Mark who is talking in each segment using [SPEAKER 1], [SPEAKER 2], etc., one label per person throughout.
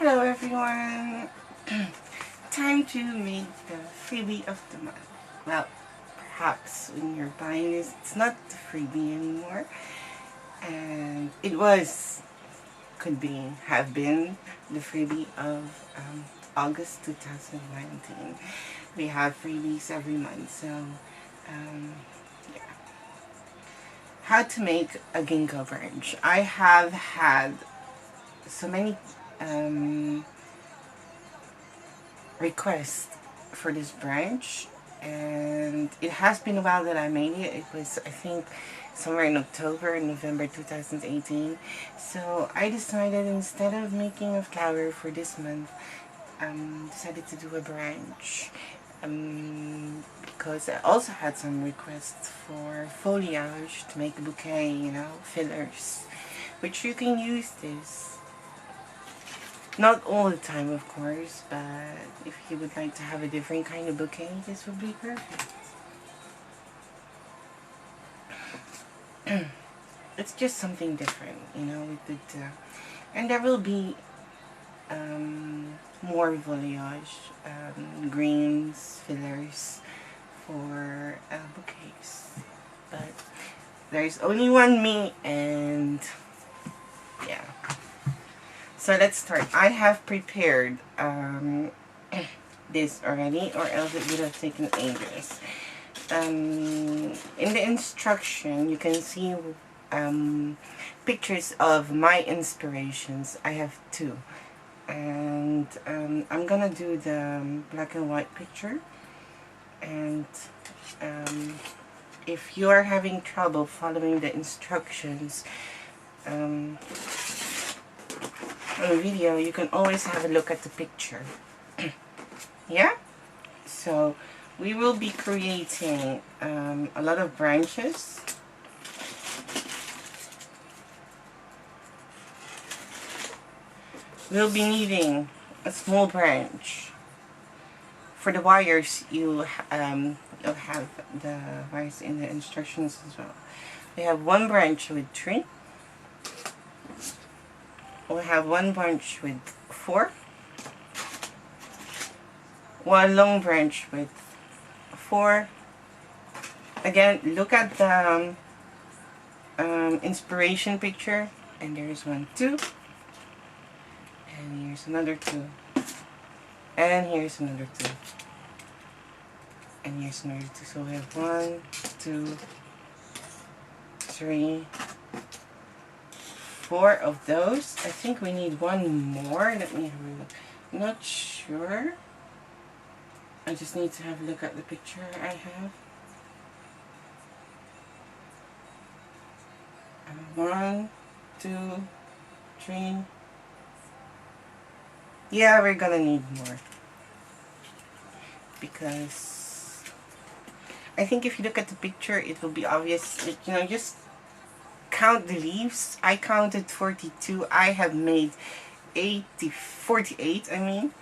[SPEAKER 1] Hello everyone! Time to make the freebie of the month. Well, perhaps when you're buying this, it's not the freebie anymore. And it have been the freebie of August 2019. We have freebies every month, so yeah. How to make a ginkgo branch. I have had so many request for this branch, and it has been a while that I made it. It was, I think, somewhere in October, November 2018. So I decided, instead of making a flower for this month, decided to do a branch, because I also had some requests for foliage to make a bouquet, fillers, which you can use this. Not all the time, of course, but if you would like to have a different kind of bouquet, this would be perfect. It's just something different, we could, and there will be more foliage, greens, fillers for bouquets. But there's only one me, and yeah. So let's start. I have prepared this already, or else it would have taken ages. In the instruction, you can see pictures of my inspirations. I have two. And I'm gonna do the black and white picture. And if you are having trouble following the instructions, on the video, you can always have a look at the picture. Yeah? So we will be creating a lot of branches. We'll be needing a small branch. For the wires, you'll have the wires in the instructions as well. We have one branch with 3. We'll have one branch with 4. One long branch with 4. Again, look at the inspiration picture, and there's 1, 2, and here's another 2, and here's another 2, and here's another 2. So we have 1, 2, 3, 4 of those. I think we need one more. Let me have a look. I'm not sure. I just need to have a look at the picture I have. 1, 2, 3. Yeah, we're gonna need more, because I think if you look at the picture, it will be obvious that, just count the leaves. I counted 42. I have made 48, I mean,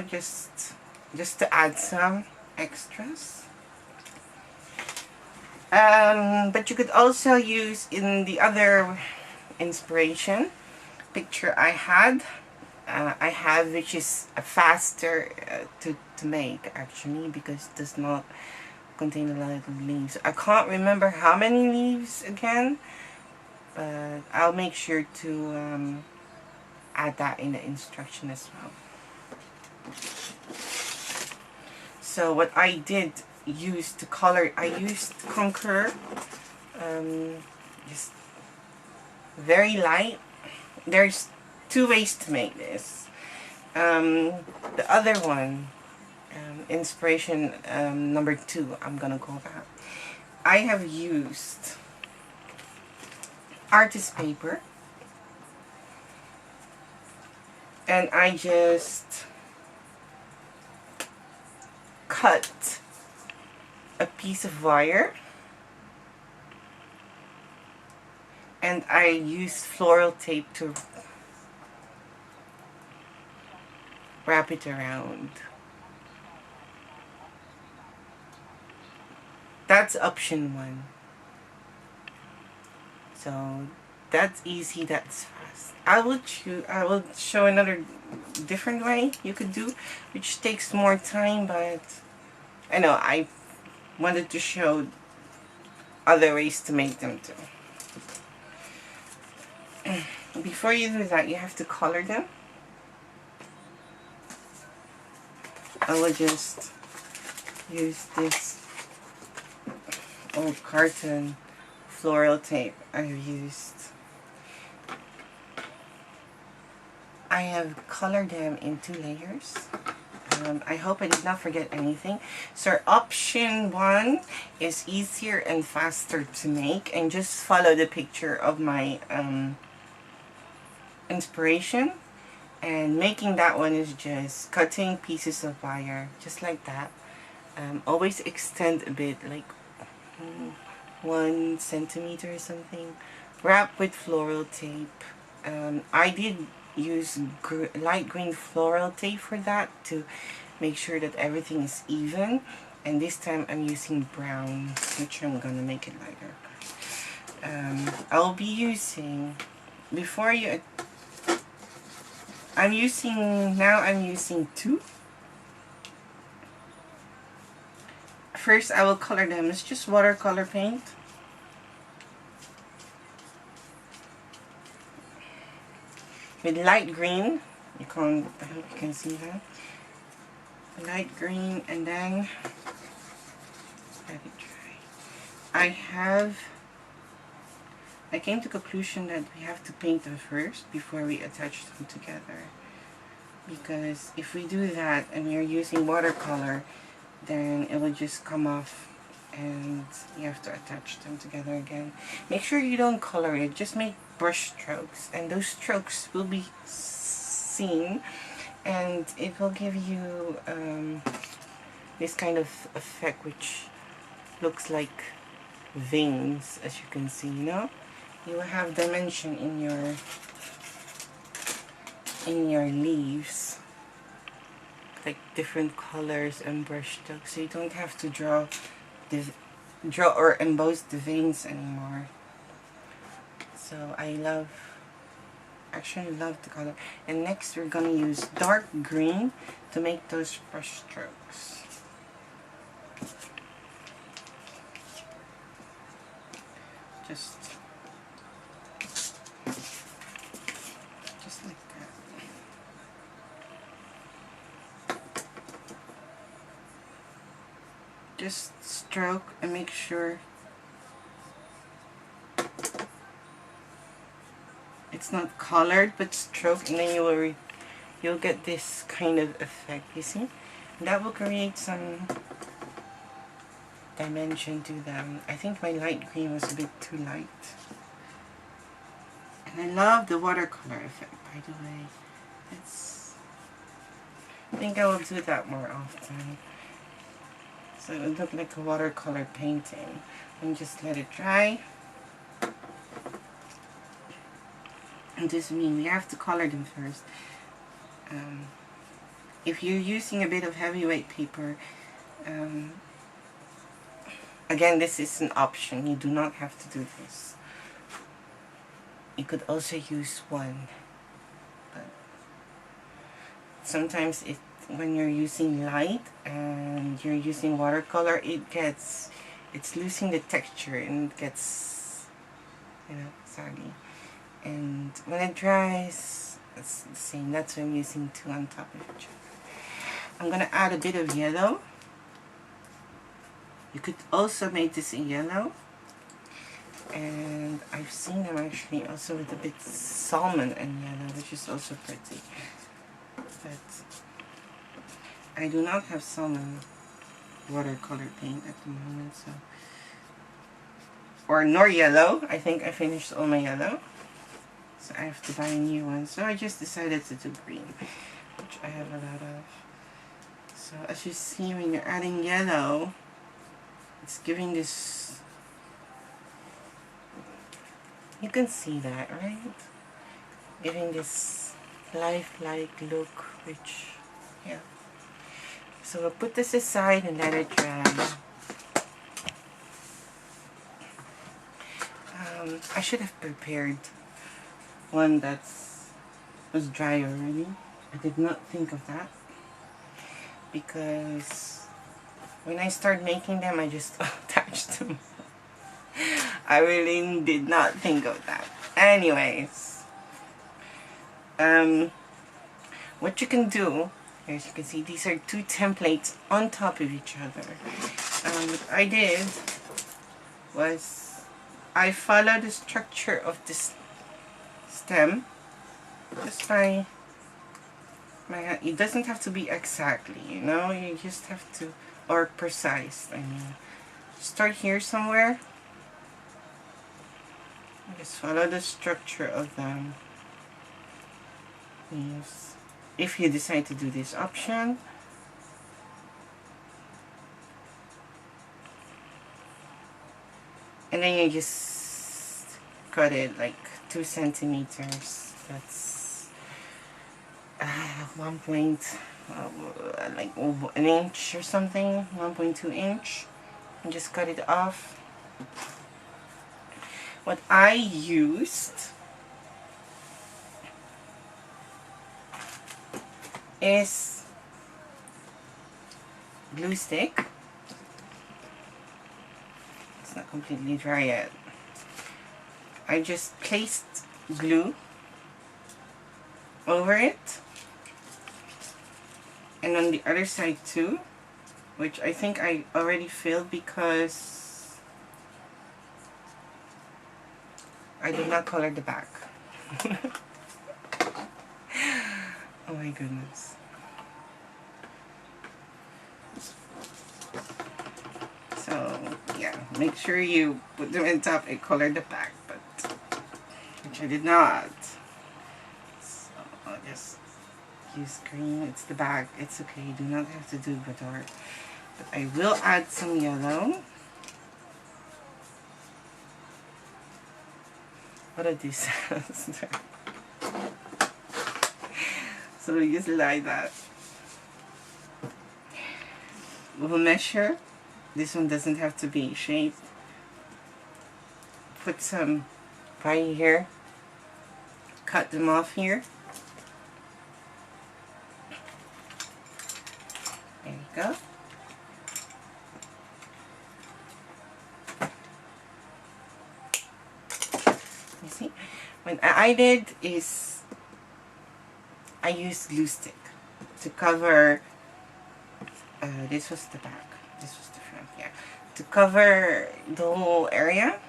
[SPEAKER 1] just to add some extras. But you could also use, in the other inspiration picture I have, which is faster to make, actually, because it does not contain a lot of leaves. I can't remember how many leaves again, but I'll make sure to add that in the instruction as well. So what I did use to color, I used Conqueror, just very light. There's 2 ways to make this. The other one, inspiration number 2, I'm gonna call that. I have used artist paper, and I just cut a piece of wire, and I used floral tape to wrap it around. That's option 1. So That's easy, that's fast. I will show another different way you could do, which takes more time, but I know I wanted to show other ways to make them too. Before you do that, you have to color them. I will just use this old carton floral tape I've used. I have colored them in 2 layers. I hope I did not forget anything. So option 1 is easier and faster to make, and just follow the picture of my inspiration. And making that one is just cutting pieces of wire, just like that. Always extend a bit, like 1 centimeter or something. Wrap with floral tape. I did use light green floral tape for that to make sure that everything is even. And this time I'm using brown, which I'm gonna make it lighter. I'll be using, I'm using 2. First I will color them. It's just watercolor paint. With light green. I hope you can see that. Light green, and then let it dry. I came to the conclusion that we have to paint them first before we attach them together. Because if we do that and we're using watercolor, then it will just come off and you have to attach them together again. Make sure you don't color it, just make brush strokes, and those strokes will be seen, and it will give you this kind of effect which looks like veins, as you can see. You will have dimension in your leaves, like different colors and brush strokes, so you don't have to draw or emboss the veins anymore. So I actually love the color. And next we're gonna use dark green to make those brush strokes. Just like that. Just stroke and make sure it's not colored, but stroke, and then you'll get this kind of effect, you see? And that will create some dimension to them. I think my light green was a bit too light. And I love the watercolor effect, by the way. I think I will do that more often. So it will look like a watercolor painting. And just let it dry. And this means we have to color them first. If you're using a bit of heavyweight paper, again, this is an option. You do not have to do this. You could also use 1. But sometimes when you're using light and you're using watercolor, it's losing the texture and it gets, saggy. And when it dries, it's the same. That's why I'm using 2 on top of each other. I'm gonna add a bit of yellow. You could also make this in yellow. And I've seen them actually also with a bit salmon and yellow, which is also pretty. But I do not have salmon watercolor paint at the moment, so nor yellow. I think I finished all my yellow, so I have to buy a new one. So I just decided to do green, which I have a lot of. So as you see, when you're adding yellow, it's giving this, you can see that, right? Giving this lifelike look, which, yeah. So we'll put this aside and let it dry. I should have prepared one that's was dry already. I did not think of that because when I started making them, I just attached them. I really did not think of that. Anyways, what you can do, as you can see, these are two templates on top of each other. What I did was I followed the structure of this stem just by my hand. It doesn't have to be exactly, you know, you just have to, or precise, I mean. Start here somewhere. Just follow the structure of them. Yes. If you decide to do this option. And then you just cut it like 2 centimeters. That's 1 point, like an inch or something, 1.2 inch. And just cut it off. What I used is glue stick. It's not completely dry yet. I just placed glue over it, and on the other side too, which I think I already filled because I did not color the back. Oh my goodness. So yeah, make sure you put them on top and color the back, but which I did not. So I'll just use green. It's the back. It's okay. You do not have to do the dark. But I will add some yellow. What are these? So we just like that. We'll measure. This one doesn't have to be shaped. Put some right here. Cut them off here. There you go. You see? What I did is I used glue stick to cover. This was the back. This was the front. Yeah, to cover the whole area.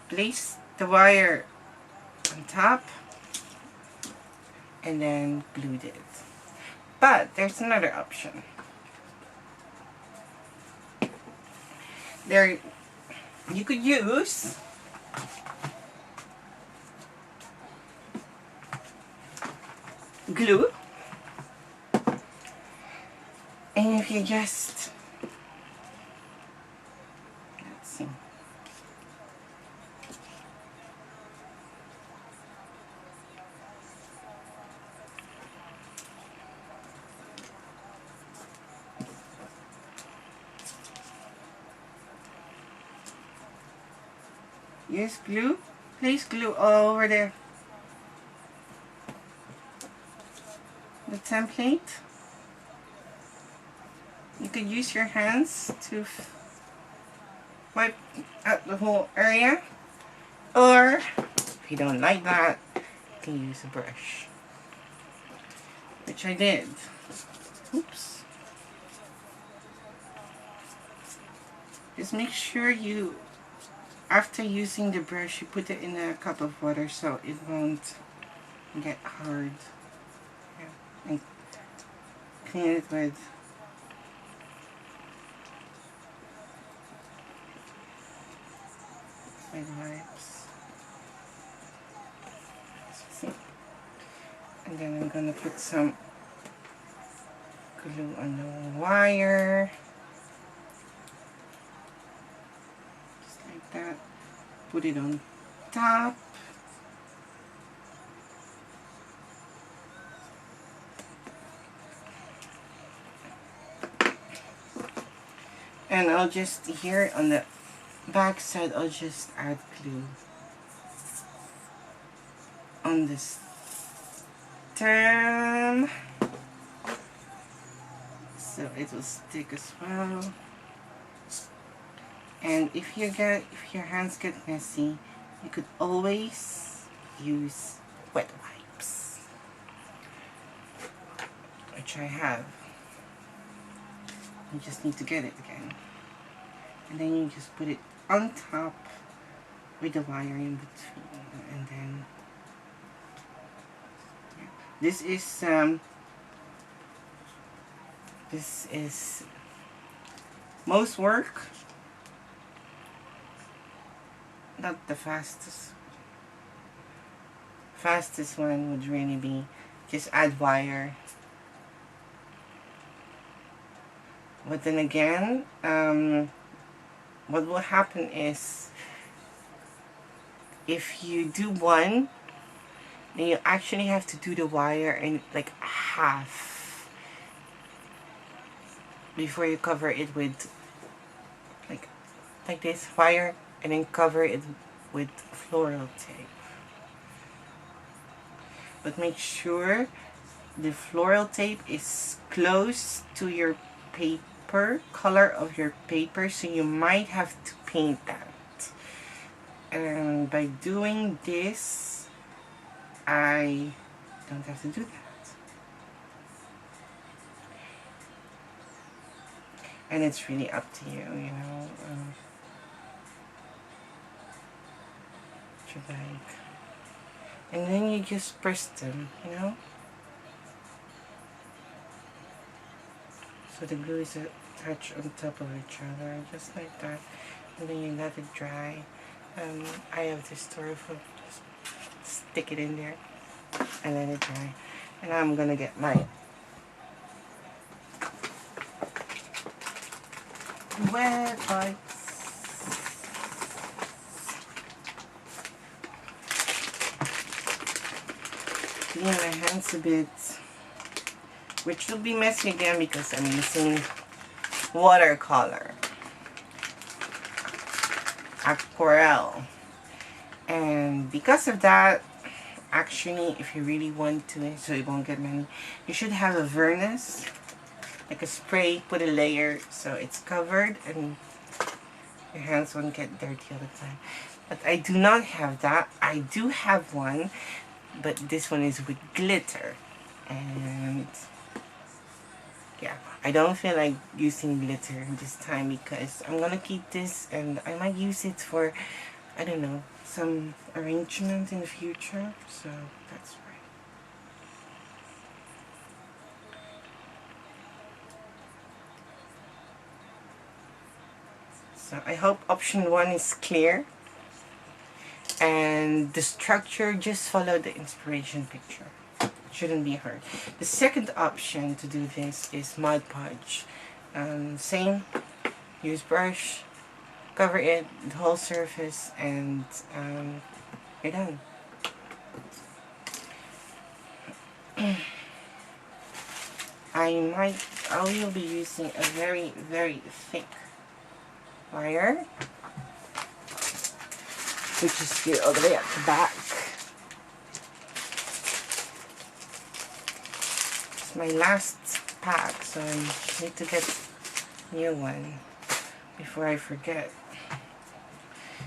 [SPEAKER 1] Place the wire on top, and then glued it. But there's another option. There, you could use glue, and if you just, let's see, use glue, place glue all over the template. You could use your hands to wipe out the whole area, or if you don't like that, you can use a brush, which I did. Oops. Just make sure you, after using the brush, you put it in a cup of water so it won't get hard. Yeah. And clean it with wipes. See? And then I'm gonna put some glue on the wire. Just like that. Put it on top. And I'll just, here on the back side, I'll just add glue. on this stem, so it will stick as well. And if your hands get messy, you could always use wet wipes, which I have. You just need to get it again, and then you just put it on top with the wire in between, and then yeah. This is most work, not the fastest one would really be just add wire. But then again, what will happen is if you do one, then you actually have to do the wire in like half before you cover it with like this wire, and then cover it with floral tape. But make sure the floral tape is close to your paper, color of your paper, so you might have to paint that. And by doing this, I don't have to do that. And it's really up to you, you know. What you like. And then you just press them, you know. So the glue is attached on top of each other, just like that. And then you let it dry. I have this styrofoam, just stick it in there and let it dry. And I'm gonna get my wet wipes. Clean my hands a bit, which will be messy again because I'm using watercolor, aquarelle, and because of that, actually, if you really want to, so you won't get many, you should have a varnish, like a spray, put a layer so it's covered and your hands won't get dirty all the time. But I do not have that. I do have one, but this one is with glitter, and yeah, I don't feel like using glitter this time because I'm gonna keep this and I might use it for, I don't know, some arrangement in the future, so that's right. So I hope option 1 is clear, and the structure, just follow the inspiration picture. Shouldn't be hard. The second option to do this is Mod Podge. Same, use brush, cover it, the whole surface, and you're done. I will be using a very, very thick wire, which is here all the way at the back. It's my last pack, so I need to get a new one before I forget.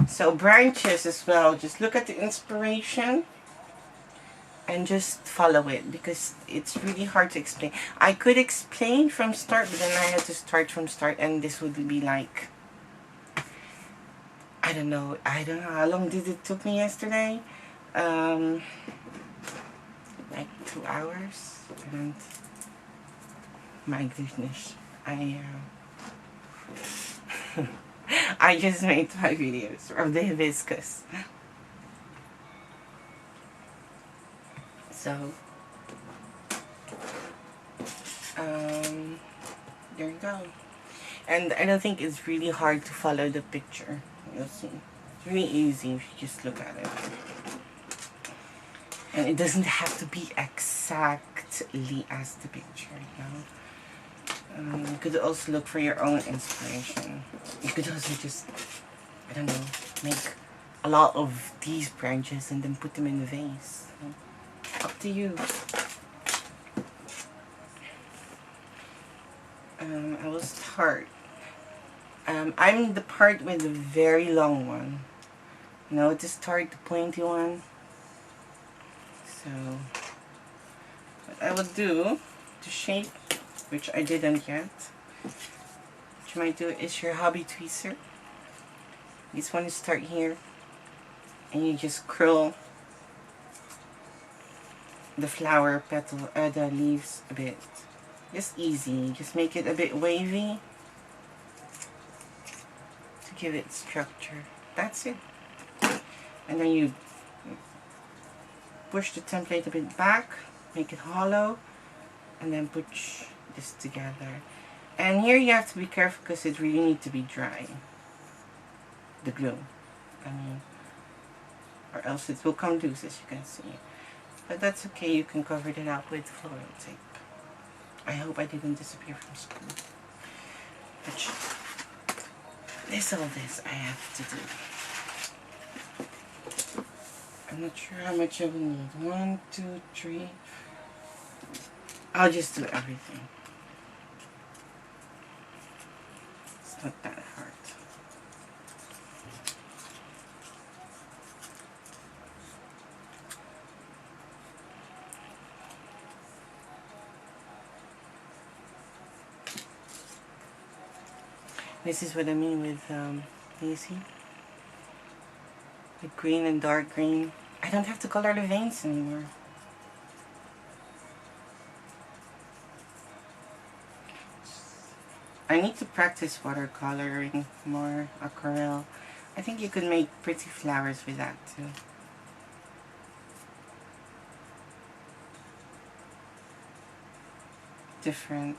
[SPEAKER 1] So branches as well, just look at the inspiration and just follow it, because it's really hard to explain. I could explain from start, but then I had to start from start, and this would be like, I don't know how long did it took me yesterday, like 2 hours, and my goodness, I just made 5 videos of the hibiscus. So, there you go. And I don't think it's really hard to follow the picture. You'll see. It's really easy if you just look at it. And it doesn't have to be exactly as the picture, you know. You could also look for your own inspiration. You could also just, I don't know, make a lot of these branches and then put them in the vase. Up to you. I will start. I'm the part with the very long one. You know, to start the pointy one. So, what I will do to shape, which I didn't yet, what you might do is your hobby tweezer. This one is start here, and you just curl the flower petal, the leaves a bit. Just easy. Just make it a bit wavy to give it structure. That's it. And then you push the template a bit back, make it hollow, and then push this together. And here you have to be careful because it really needs to be dry. The glue. I mean, or else it will come loose, as you can see. But that's okay, you can cover it up with foil tape. I hope I didn't disappear from school. But all this I have to do. I'm not sure how much I will need. 1, 2, 3. I'll just do everything. It's not that hard. This is what I mean with, you see? The green and dark green. I don't have to color the veins anymore. I need to practice watercoloring more, aquarelle. I think you could make pretty flowers with that too. Different.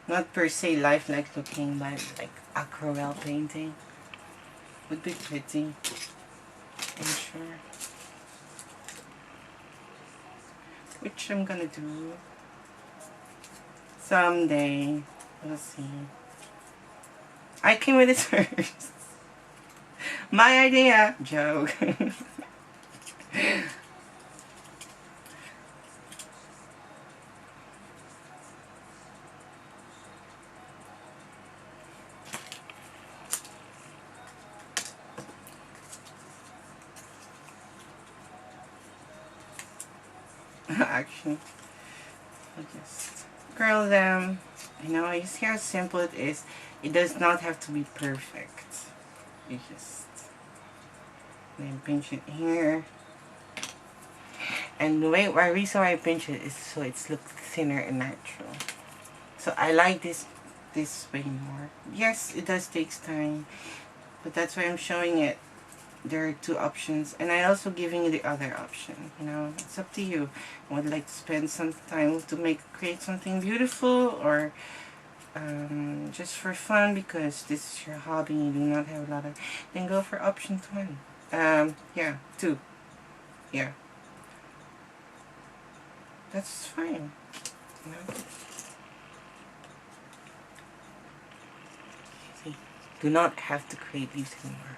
[SPEAKER 1] Not per se lifelike looking, but like aquarelle painting. Would be pretty, I'm sure. Which I'm gonna do someday. We'll see. I came with it first. My idea. Joke. Actually, I'll just curl them. You know, you see how simple it is. It does not have to be perfect. You just then pinch it here. And the reason why I pinch it is so it's look thinner and natural. So I like this way more. Yes, it does take time, but that's why I'm showing it. There are 2 options, and I also giving you the other option. You know, it's up to you. I would like to spend some time to create something beautiful, or just for fun because this is your hobby. You do not have a lot of. Then go for option 1. Yeah, 2. Yeah, that's fine. You know? See, do not have to create leaves anymore.